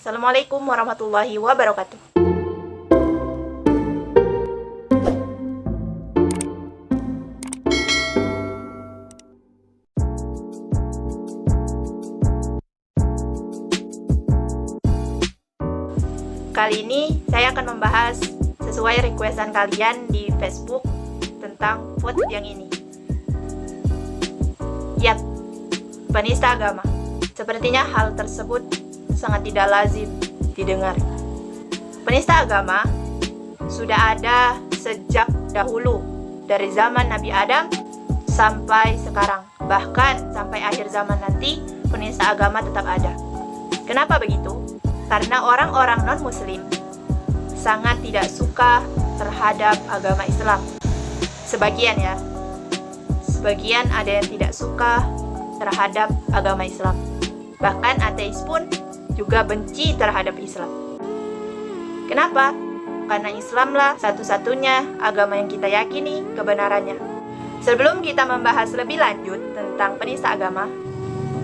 Assalamualaikum warahmatullahi wabarakatuh. Kali ini saya akan membahas sesuai requestan kalian di Facebook tentang quote yang ini. Yap, penista agama. Sepertinya hal tersebut sangat tidak lazim didengar. Penista agama sudah ada sejak dahulu, dari zaman Nabi Adam sampai sekarang. Bahkan sampai akhir zaman nanti, penista agama tetap ada. Kenapa begitu? Karena orang-orang non-muslim sangat tidak suka terhadap agama Islam. Sebagian ya, sebagian ada yang tidak suka terhadap agama Islam. Bahkan ateis pun juga benci terhadap Islam. Kenapa? Karena Islamlah satu-satunya agama yang kita yakini kebenarannya. Sebelum kita membahas lebih lanjut tentang penista agama,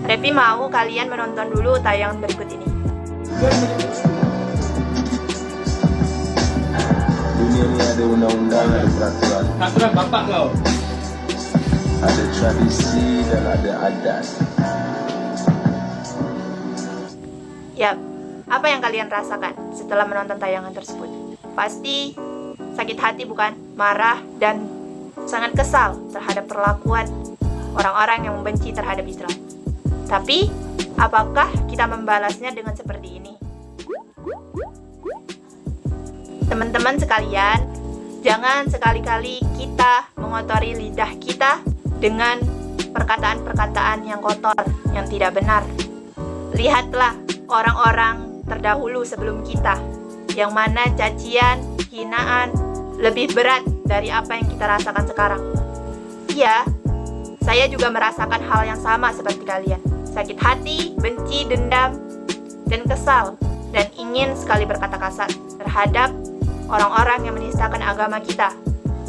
Revi mau kalian menonton dulu tayangan berikut ini. Dunia ini ada undang-undang dan peraturan. Peraturan bapak kau. Ada tradisi dan ada adat. Yap, apa yang kalian rasakan setelah menonton tayangan tersebut? Pasti sakit hati bukan? Marah dan sangat kesal terhadap perlakuan orang-orang yang membenci terhadap Islam. Tapi, apakah kita membalasnya dengan seperti ini? Teman-teman sekalian, jangan sekali-kali kita mengotori lidah kita dengan perkataan-perkataan yang kotor, yang tidak benar. Lihatlah orang-orang terdahulu sebelum kita, yang mana cacian, hinaan lebih berat dari apa yang kita rasakan sekarang. Iya, saya juga merasakan hal yang sama seperti kalian. Sakit hati, benci, dendam, dan kesal, dan ingin sekali berkata kasar terhadap orang-orang yang menistakan agama kita.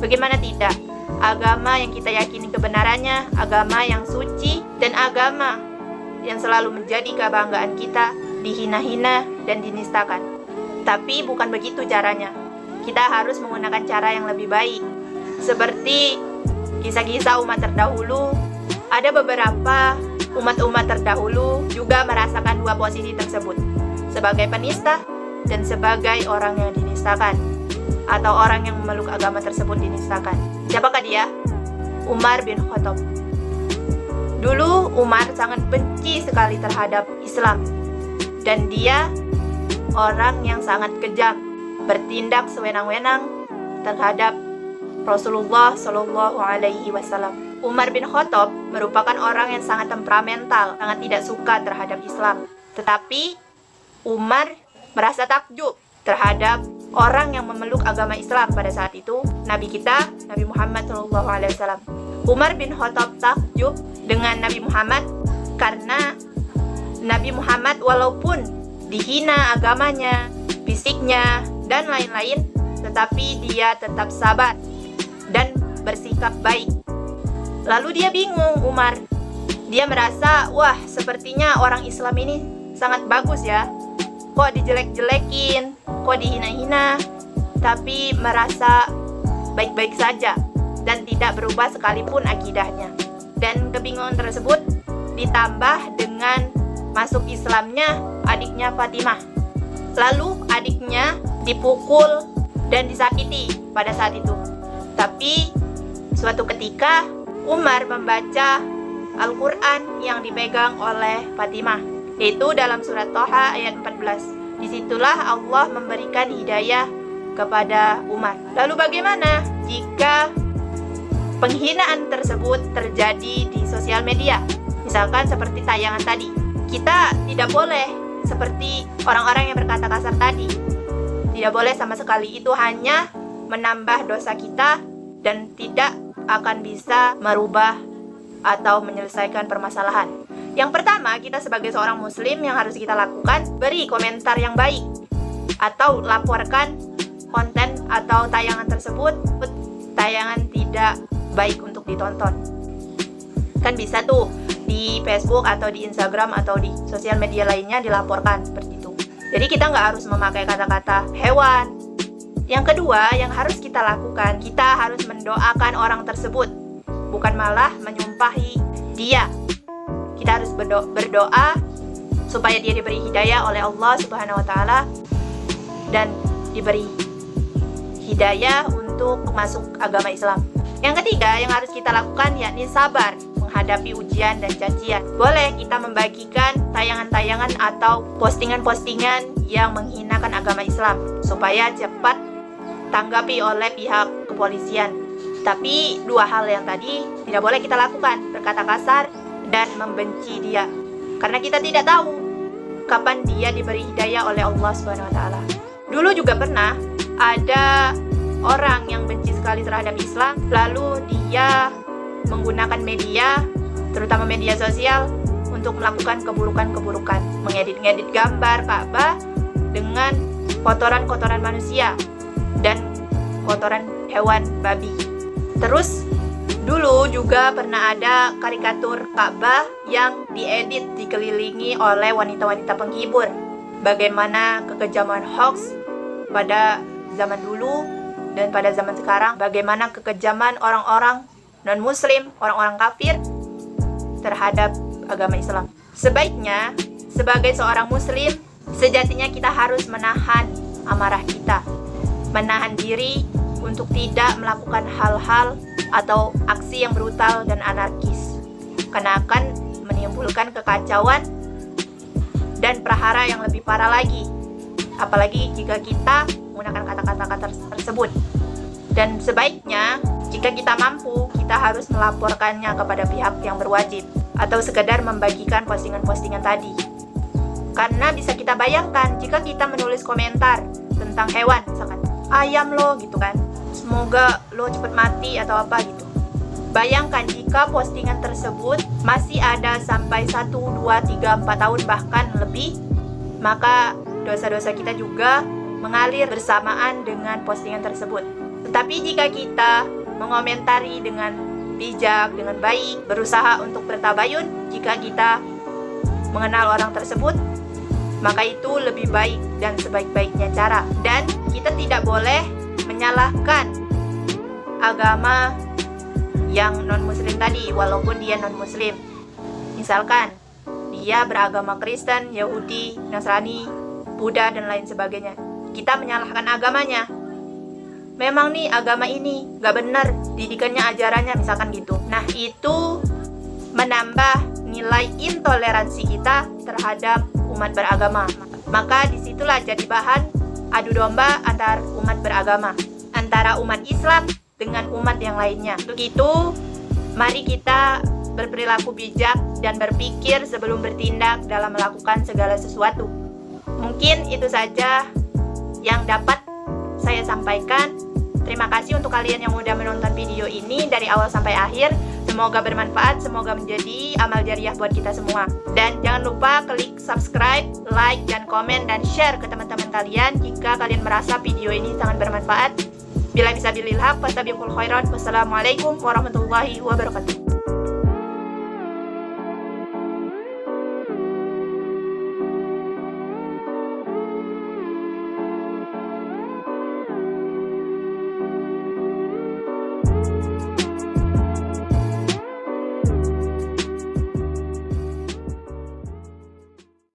Bagaimana tidak? Agama yang kita yakini kebenarannya, agama yang suci, dan agama yang selalu menjadi kebanggaan kita, dihina-hina dan dinistakan. Tapi bukan begitu caranya. Kita harus menggunakan cara yang lebih baik. Seperti kisah-kisah umat terdahulu, ada beberapa umat-umat terdahulu juga merasakan dua posisi tersebut, sebagai penista dan sebagai orang yang dinistakan, atau orang yang memeluk agama tersebut dinistakan. Siapakah dia? Umar bin Khattab. Dulu Umar sangat benci sekali terhadap Islam, dan dia orang yang sangat kejam, bertindak sewenang-wenang terhadap Rasulullah Shallallahu Alaihi Wasallam. Umar bin Khattab merupakan orang yang sangat temperamental, sangat tidak suka terhadap Islam. Tetapi Umar merasa takjub terhadap orang yang memeluk agama Islam pada saat itu, Nabi kita, Nabi Muhammad SAW. Umar bin Khattab takjub dengan Nabi Muhammad karena Nabi Muhammad walaupun dihina agamanya, fisiknya, dan lain-lain, tetapi dia tetap sabar dan bersikap baik. Lalu dia bingung, Umar. Dia merasa, wah, sepertinya orang Islam ini sangat bagus ya. Kok dijelek-jelekin, kok dihina-hina, tapi merasa baik-baik saja dan tidak berubah sekalipun akidahnya. Dan kebingungan tersebut ditambah dengan masuk Islamnya adiknya Fatimah. Lalu adiknya dipukul dan disakiti pada saat itu. Tapi suatu ketika Umar membaca Al-Quran yang dipegang oleh Fatimah, yaitu dalam surat Thaha ayat 14. Disitulah Allah memberikan hidayah kepada Umar. Lalu bagaimana jika penghinaan tersebut terjadi di sosial media? Misalkan seperti tayangan tadi. Kita tidak boleh seperti orang-orang yang berkata kasar tadi. Tidak boleh sama sekali, itu hanya menambah dosa kita dan tidak akan bisa merubah atau menyelesaikan permasalahan. Yang pertama, kita sebagai seorang muslim yang harus kita lakukan, beri komentar yang baik atau laporkan konten atau tayangan tersebut, tayangan tidak baik untuk ditonton. Kan bisa tuh di Facebook atau di Instagram atau di sosial media lainnya dilaporkan seperti itu. Jadi kita nggak harus memakai kata-kata hewan. Yang kedua yang harus kita lakukan, kita harus mendoakan orang tersebut, bukan malah menyumpahi dia. Kita harus berdoa supaya dia diberi hidayah oleh Allah Subhanahu wa Ta'ala dan diberi hidayah untuk masuk agama Islam. Yang ketiga yang harus kita lakukan yakni sabar menghadapi ujian dan cacian. Boleh kita membagikan tayangan-tayangan atau postingan-postingan yang menghinakan agama Islam supaya cepat tanggapi oleh pihak kepolisian. Tapi dua hal yang tadi tidak boleh kita lakukan, berkata kasar dan membenci dia, karena kita tidak tahu kapan dia diberi hidayah oleh Allah Subhanahu wa Ta'ala. Dulu juga pernah ada orang yang benci sekali terhadap Islam, lalu dia menggunakan media, terutama media sosial, untuk melakukan keburukan-keburukan, mengedit-ngedit gambar Ka'bah dengan kotoran-kotoran manusia dan kotoran hewan babi. Terus dulu juga pernah ada karikatur Ka'bah yang diedit dikelilingi oleh wanita-wanita penghibur. Bagaimana kekejaman hoax pada zaman dulu dan pada zaman sekarang, bagaimana kekejaman orang-orang non-muslim, orang-orang kafir terhadap agama Islam. Sebaiknya sebagai seorang muslim, sejatinya kita harus menahan amarah kita, menahan diri untuk tidak melakukan hal-hal atau aksi yang brutal dan anarkis, karena akan menimbulkan kekacauan dan prahara yang lebih parah lagi, apalagi jika kita menggunakan kata-kata tersebut. Dan sebaiknya jika kita mampu, kita harus melaporkannya kepada pihak yang berwajib atau sekedar membagikan postingan-postingan tadi. Karena bisa kita bayangkan jika kita menulis komentar tentang hewan, misalkan ayam lo gitu kan, semoga lo cepet mati atau apa gitu. Bayangkan jika postingan tersebut masih ada sampai 1, 2, 3, 4 tahun bahkan lebih, maka dosa-dosa kita juga mengalir bersamaan dengan postingan tersebut. Tetapi jika kita mengomentari dengan bijak, dengan baik, berusaha untuk bertabayun, jika kita mengenal orang tersebut, maka itu lebih baik dan sebaik-baiknya cara. Dan kita tidak boleh menyalahkan agama yang non-muslim tadi, walaupun dia non-muslim. Misalkan dia beragama Kristen, Yahudi, Nasrani, Buddha, dan lain sebagainya. Kita menyalahkan agamanya. Memang nih agama ini gak benar, didikannya, ajarannya, misalkan gitu. Nah, itu menambah nilai intoleransi kita terhadap umat beragama. Maka disitulah jadi bahan adu domba antar umat beragama, antara umat Islam dengan umat yang lainnya. Untuk itu, mari kita berperilaku bijak dan berpikir sebelum bertindak dalam melakukan segala sesuatu. Mungkin itu saja yang dapat saya sampaikan. Terima kasih untuk kalian yang udah menonton video ini dari awal sampai akhir. Semoga bermanfaat, semoga menjadi amal jariah buat kita semua. Dan jangan lupa klik subscribe, like, dan komen, dan share ke teman-teman kalian jika kalian merasa video ini sangat bermanfaat. Bila bisa bililhaq, fastabiqul khairat. Wassalamualaikum warahmatullahi wabarakatuh.